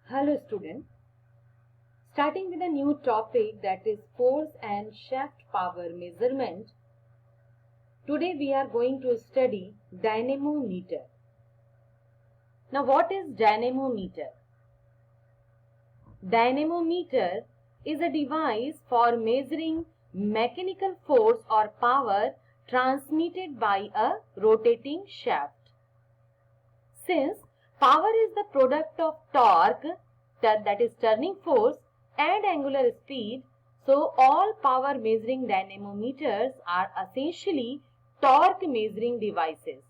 Hello student, starting with a new topic that is force and shaft power measurement. Today we are going to study dynamometer. Now what is dynamometer? Dynamometer is a device for measuring mechanical force or power transmitted by a rotating shaft. Since power is the product of torque, that is turning force, and angular speed, so all power measuring dynamometers are essentially torque measuring devices.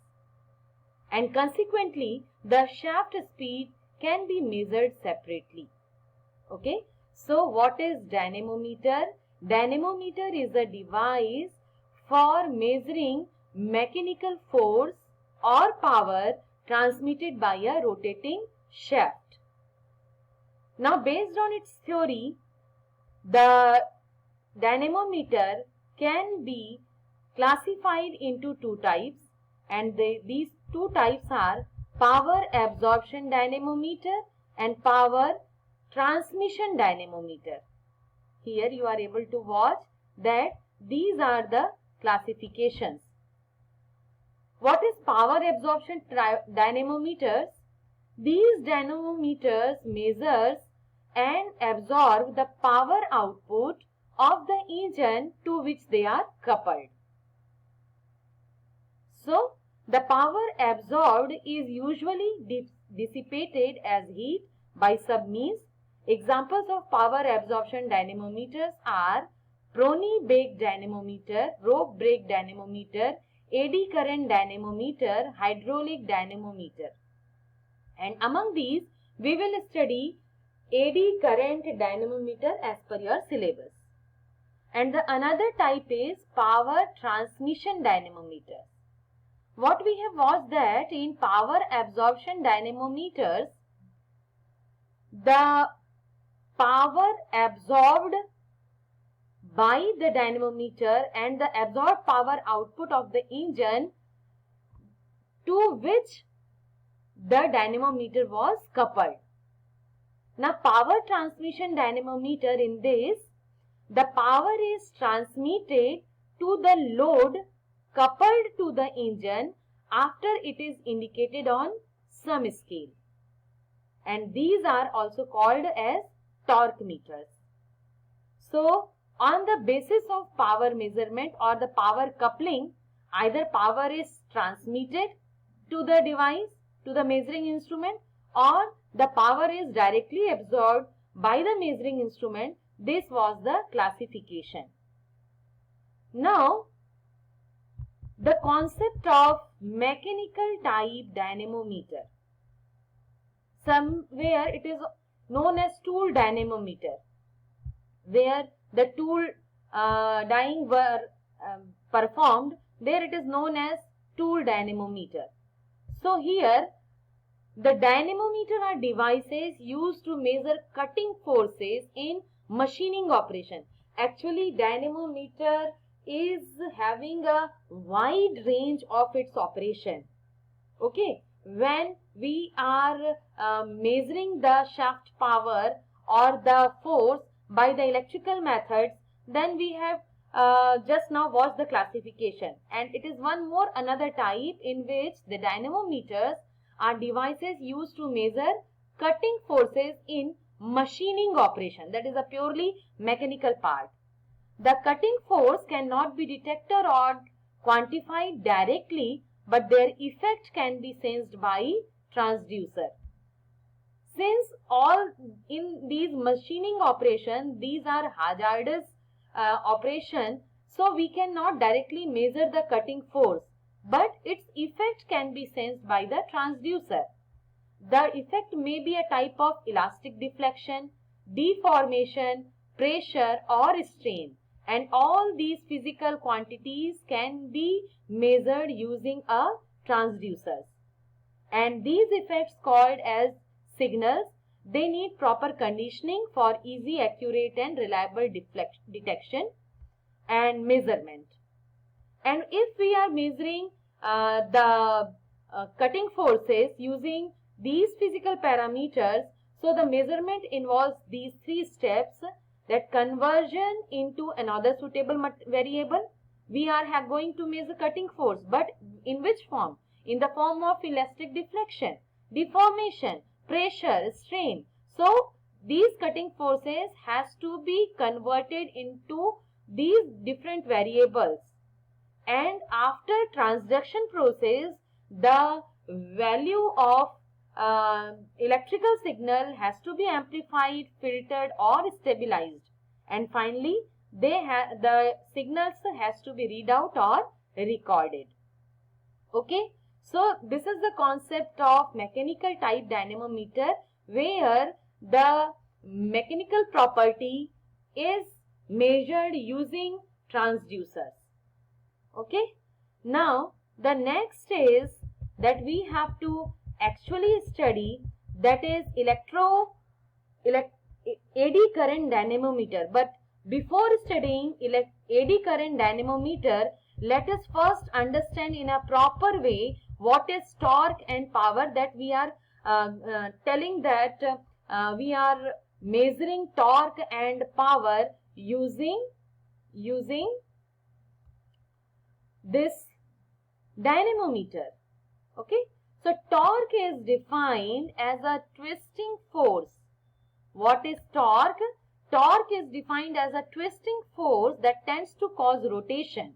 And consequently, the shaft speed can be measured separately. Okay, so what is dynamometer? Dynamometer is a device for measuring mechanical force or power transmitted by a rotating shaft. Now, based on its theory, the dynamometer can be classified into two types, and these two types are power absorption dynamometer and power transmission dynamometer. Here you are able to watch that these are the classifications. What is power absorption dynamometers? These dynamometers measures and absorb the power output of the engine to which they are coupled. So, the power absorbed is usually dissipated as heat by submeans. Examples of power absorption dynamometers are Prony-Bake dynamometer, rope brake dynamometer, eddy current dynamometer, hydraulic dynamometer. And among these, we will study eddy current dynamometer as per your syllabus. And the another type is power transmission dynamometer. What we have watched that in power absorption dynamometers, the power absorbed by the dynamometer and the absorbed power output of the engine to which the dynamometer was coupled. Now, power transmission dynamometer, in this, the power is transmitted to the load coupled to the engine after it is indicated on some scale. And these are also called as torque meters. So, on the basis of power measurement or the power coupling, either power is transmitted to the device, to the measuring instrument, or the power is directly absorbed by the measuring instrument. This was the classification. Now, the concept of mechanical type dynamometer. Somewhere it is known as tool dynamometer, where the tool dying were performed, there it is known as tool dynamometer. So here, the dynamometer are devices used to measure cutting forces in machining operation. Actually, dynamometer is having a wide range of its operation. Okay, when we are measuring the shaft power or the force by the electrical methods, then we have just now watched the classification, and it is one more another type in which the dynamometers are devices used to measure cutting forces in machining operation. That is a purely mechanical part. The cutting force cannot be detected or quantified directly, but their effect can be sensed by transducer. Since all in these machining operations, these are hazardous operation, so we cannot directly measure the cutting force, but its effect can be sensed by the transducer. The effect may be a type of elastic deflection, deformation, pressure or strain, and all these physical quantities can be measured using a transducer. And these effects, called as signals, they need proper conditioning for easy, accurate and reliable detection and measurement. And if we are measuring the cutting forces using these physical parameters, So the measurement involves these three steps, that conversion into another suitable variable. We are going to measure cutting force, but in which form? In the form of elastic deflection, deformation, pressure, strain. So these cutting forces has to be converted into these different variables, and after transduction process the value of electrical signal has to be amplified, filtered or stabilized, and finally the signals has to be read out or recorded. Okay, so this is the concept of mechanical type dynamometer, where the mechanical property is measured using transducers. Okay, now the next is that we have to actually study, that is AD current dynamometer. But before studying AD current dynamometer, let us first understand in a proper way what is torque and power, that we are telling that we are measuring torque and power using this dynamometer. Okay, so torque is defined as a twisting force. What is torque? Torque is defined as a twisting force that tends to cause rotation,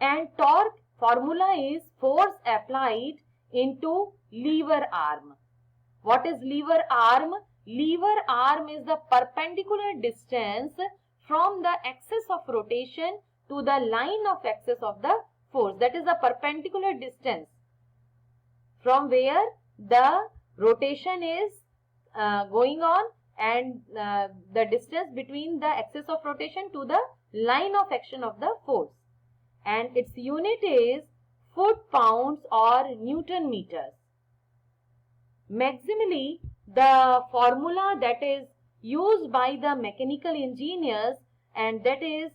and torque formula is force applied into lever arm. What is lever arm? Lever arm is the perpendicular distance from the axis of rotation to the line of axis of the force. That is the perpendicular distance from where the rotation is going on, and the distance between the axis of rotation to the line of action of the force, and its unit is foot-pounds or Newton meters. Maximally, the formula that is used by the mechanical engineers, and that is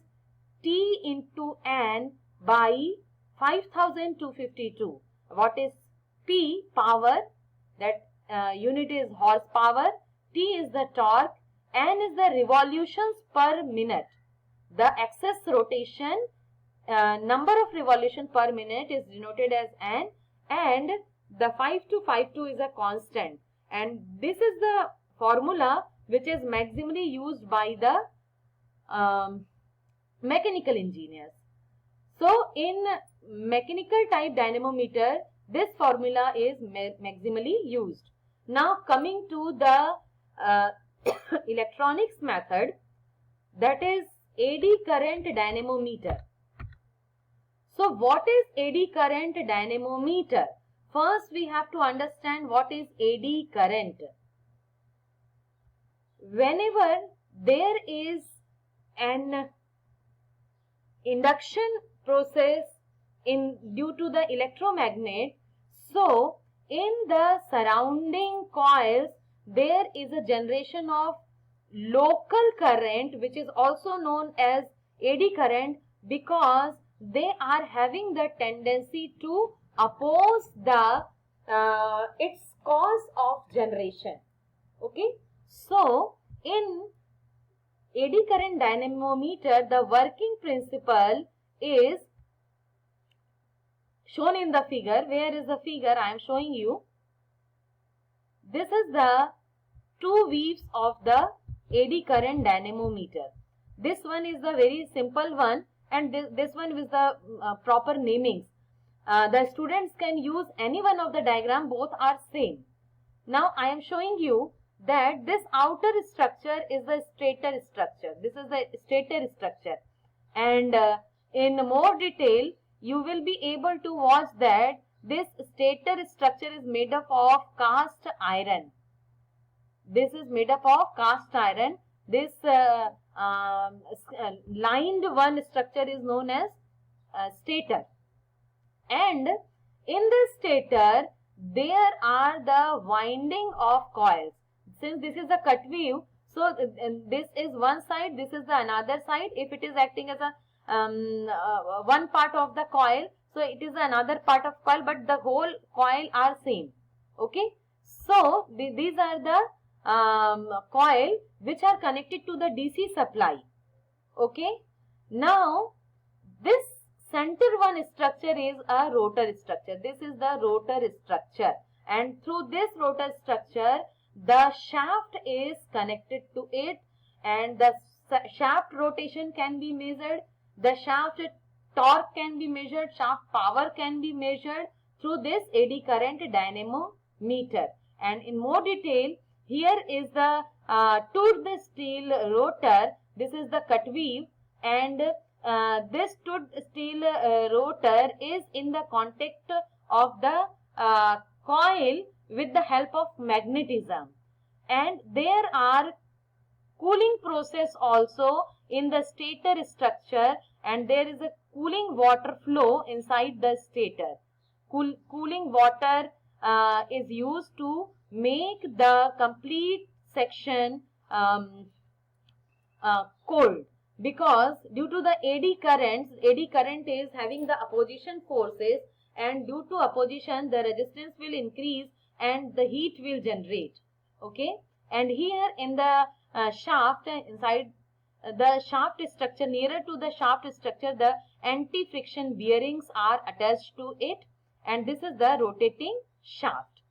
T into N by 5252. What is P? Power, that unit is horsepower, T is the torque, N is the revolutions per minute. The axis rotation number of revolution per minute is denoted as N, and the 5252 is a constant, and this is the formula which is maximally used by the mechanical engineers. So in mechanical type dynamometer, this formula is maximally used. Now coming to the electronics method, that is AD current dynamometer. So what is AD current dynamometer? First we have to understand what is AD current. Whenever there is an induction process due to the electromagnet, so in the surrounding coils there is a generation of local current, which is also known as AD current, because they are having the tendency to oppose the its cause of generation. Okay, so in AD current dynamometer, the working principle is shown in the figure. Where is the figure? I am showing you. This is the two waves of the AD current dynamometer. This one is the very simple one, and this one with the proper namings. The students can use any one of the diagram, both are same. Now I am showing you that this outer structure is the stator structure. This is the stator structure, and in more detail you will be able to watch that this stator structure is made up of cast iron. This is made up of cast iron. This lined one structure is known as stator, and in this stator there are the winding of coils. Since this is a cut view, so this is one side, this is the another side. If it is acting as a one part of the coil, so it is another part of coil, but the whole coil are same. Okay, So these are the coil which are connected to the DC supply. Okay. Now this center one structure is a rotor structure. This is the rotor structure, and through this rotor structure the shaft is connected to it, and the shaft rotation can be measured, the shaft torque can be measured, shaft power can be measured through this eddy current dynamometer. And in more detail, here is the toothed steel rotor. This is the cut weave, and this toothed steel rotor is in the contact of the coil with the help of magnetism, and there are cooling process also in the stator structure, and there is a cooling water flow inside the stator. Cooling water is used to make the complete section cold, because due to the eddy current is having the opposition forces, and due to opposition the resistance will increase and the heat will generate. Okay, and here in the shaft, inside the shaft structure, nearer to the shaft structure, the anti-friction bearings are attached to it, and this is the rotating shaft.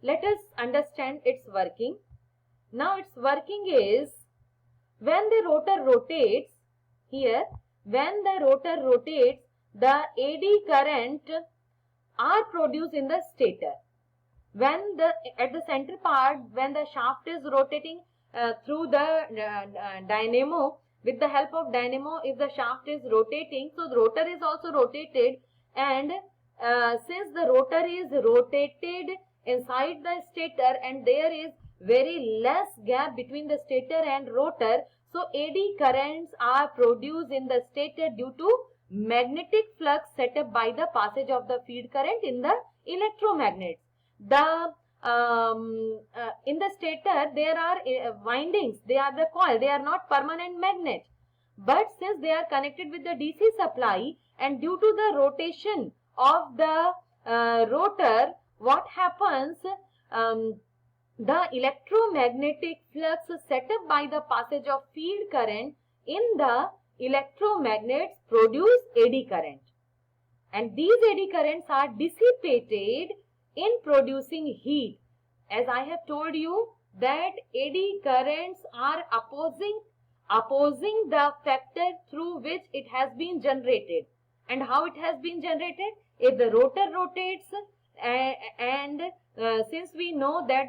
Let us understand its working. Now its working is, when the rotor rotates, here when the rotor rotates, the eddy current are produced in the stator. When at the center part, when the shaft is rotating through the dynamo, with the help of dynamo, if the shaft is rotating, so the rotor is also rotated, and since the rotor is rotated inside the stator and there is very less gap between the stator and rotor, so eddy currents are produced in the stator due to magnetic flux set up by the passage of the field current in the electromagnets. In the stator there are windings, they are the coil, they are not permanent magnet, but since they are connected with the DC supply, and due to the rotation of the rotor, what happens, the electromagnetic flux set up by the passage of field current in the electromagnets produce eddy current, and these eddy currents are dissipated in producing heat. As I have told you that eddy currents are opposing the factor through which it has been generated. And how it has been generated? If the rotor rotates, and since we know that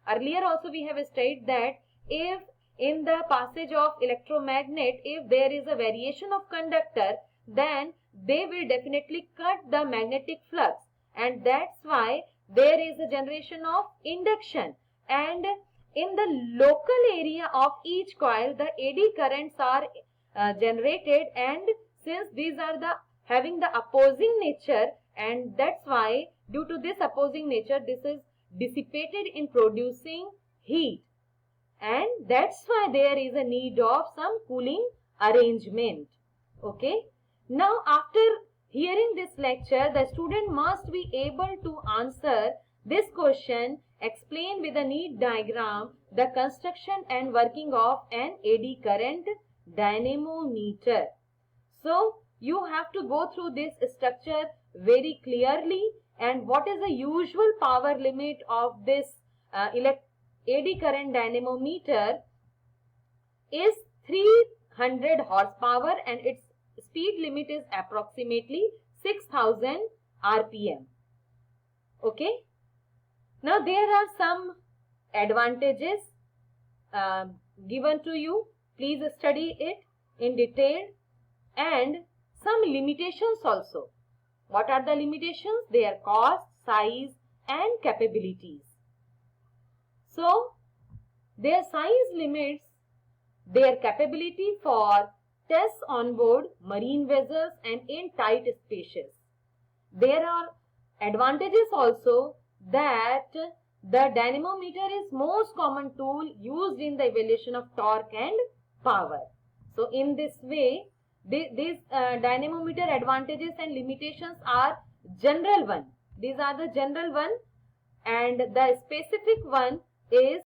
earlier also we have stated that if in the passage of electromagnet, if there is a variation of conductor, then they will definitely cut the magnetic flux, and that's why there is a generation of induction, and in the local area of each coil the eddy currents are generated, and since these are having the opposing nature, and that's why due to this opposing nature this is dissipated in producing heat, and that's why there is a need of some cooling arrangement. Okay, now after hearing this lecture, the student must be able to answer this question, explain with a neat diagram the construction and working of an eddy current dynamometer. So you have to go through this structure very clearly, and what is the usual power limit of this eddy current dynamometer is 300 horsepower, and its speed limit is approximately 6000 RPM. Okay. Now there are some advantages given to you. Please study it in detail, and some limitations also. What are the limitations? Their cost, size and capabilities. So their size limits their capability for tests on board marine vessels and in tight spaces. There are advantages also, that the dynamometer is most common tool used in the evaluation of torque and power. So in this way, these dynamometer advantages and limitations are general one. These are the general one, and the specific one is